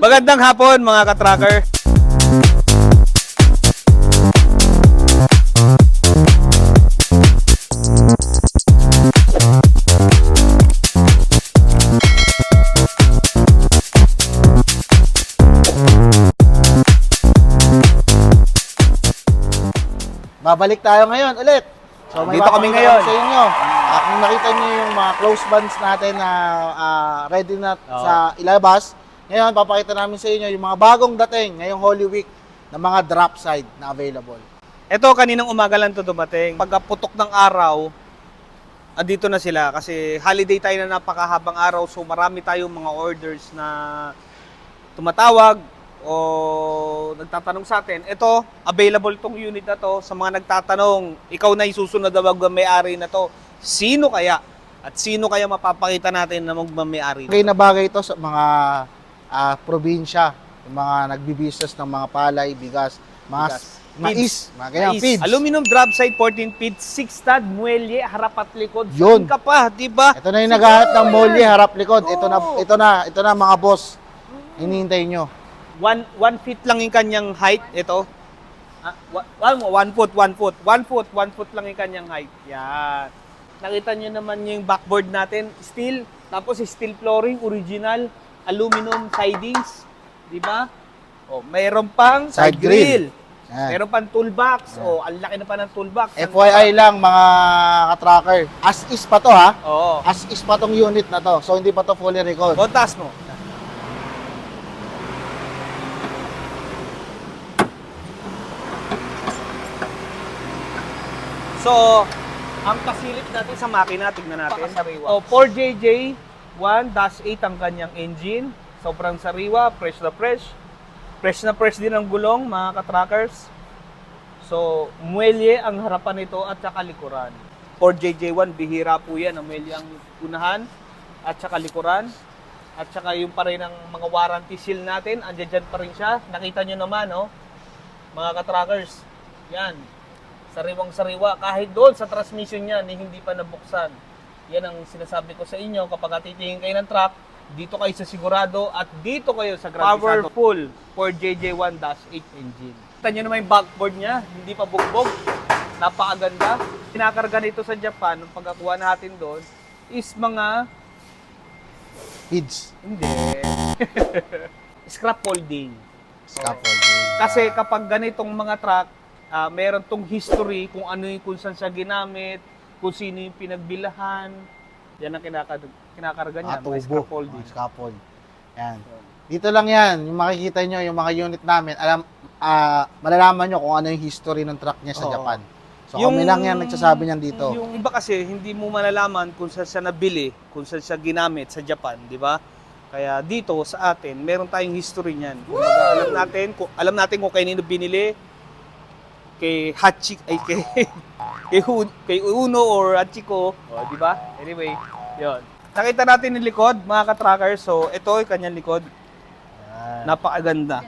Magandang hapon mga ka-tracker. Babalik tayo ngayon ulit. So, may Dito kami papakita ngayon. sa inyo. Kung nakita niyo yung mga close bands natin na ready na sa ilabas, ngayon papakita namin sa inyo yung mga bagong dating ngayong Holy Week na mga drop side na available. Ito, kaninang umaga lang ito dumating. Pagkaputok ng araw, andito na sila kasi holiday tayo na napakahabang araw. So marami tayong mga orders na tumatawag o nagtatanong sa atin. Ito, available tong unit na to. Sa mga nagtatanong, ikaw na isusunod na magmamayari na to. Sino kaya? At sino kaya mapapakita natin na magmamayari? Bagay na bagay ito sa mga probinsya, yung mga nagbi-business ng mga palay, bigas, mais, mga ganyan, feeds. Aluminum drop side, 14 feet, 6 stud, muelye, harap at likod. Yun. Saan ka pa, di ba? Ito na yung naghahanap ng molye, harap likod. Ito na mga boss. Hinihintay nyo. 1 feet lang yung kanyang height. Ito. 1 foot, 1 foot. 1 foot, 1 foot lang yung kanyang height. Yan. Nakita nyo naman yung backboard natin. Steel. Tapos steel flooring, original. Aluminum sidings. Di ba? O, mayroon pang Side grill. Yan. Mayroon pang toolbox. O, ang laki na pa ng toolbox. FYI lang mga ka-tracker. As is pa to ha. Oo. As is pa tong unit na to. So hindi pa to fully recalled. Kontas mo. So, ang pasilip natin sa makina, tignan natin. O, 4JJ 1-8 ang kanyang engine. Sobrang sariwa, fresh na fresh. Fresh na fresh din ang gulong, mga ka-trackers. So, muelye ang harapan nito at saka likuran. 4JJ1, bihira po yan. Ang muelye ang unahan at saka likuran. At saka yung pa rin ang mga warranty seal natin, andyan dyan pa rin siya. Nakita nyo naman, no? Mga ka-trackers. Yan. Sariwang-sariwa. Kahit doon sa transmission niya, hindi pa nabuksan. Yan ang sinasabi ko sa inyo. Kapag titingin kayo ng truck, dito kayo sa sigurado at dito kayo sa Grandisado. Powerful 4JJ1-8 engine. Kita nyo naman yung backboard niya. Hindi pa bugbog. Napakaganda. Pinakarga nito sa Japan, nung pagkakuha natin doon, is mga Feeds. hindi. Scaffolding. Scaffolding. Kasi kapag ganitong mga truck, meron tong history kung ano yung kung saan siya ginamit, kung sino yung pinagbilahan. Yan ang kinakarga niya, mga scaffolding. Mga scaffold. Yan. Dito lang yan, yung makikita nyo, yung mga unit namin, malalaman nyo kung ano yung history ng truck niya sa Japan. So kami lang yan nagsasabi niyan dito. Yung iba kasi, hindi mo malalaman kung saan siya nabili, kung saan siya ginamit sa Japan, di ba? Kaya dito sa atin, meron tayong history niyan. Alam natin kung kanino binili, kay Hachi, ay kay Uno or Hachiko, di ba? Anyway, 'yon. Nakita natin yung likod, mga ka-trackers. So, ito yung kanyang likod. Napakaganda.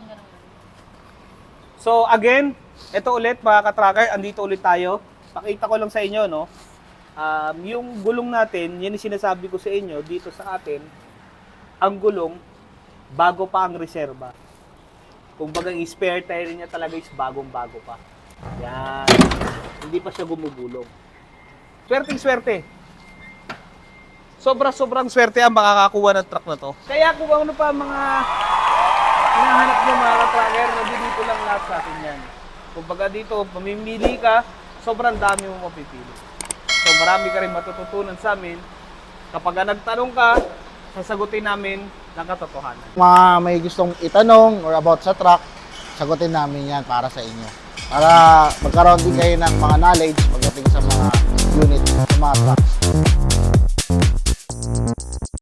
So, again, ito ulit, mga ka-tracker, andito ulit tayo. Pakita ko lang sa inyo, no? Yung gulong natin, yan yung sinasabi ko sa inyo, dito sa atin, ang gulong, bago pa ang reserba. Kung bagang spare tire niya talaga is bagong-bago pa. Yan. Hindi pa siya gumugulong. Swerteng-swerte. Sobrang swerte ang makakakuha ng truck na to. Kaya kung ano pa mga hinahanap niyo mga ka-tracker, nandito lang lahat sa atin yan. Kung baga dito, mamimili ka, sobrang dami mo mapipili. So marami ka rin matututunan sa amin. Kapag nagtanong ka, sasagutin namin ng katotohanan. Mga may gustong itanong or about sa truck, sagutin namin yan para sa inyo. Para magkaroon din kayo ng mga knowledge pagdating sa mga unit, sa mga trucks.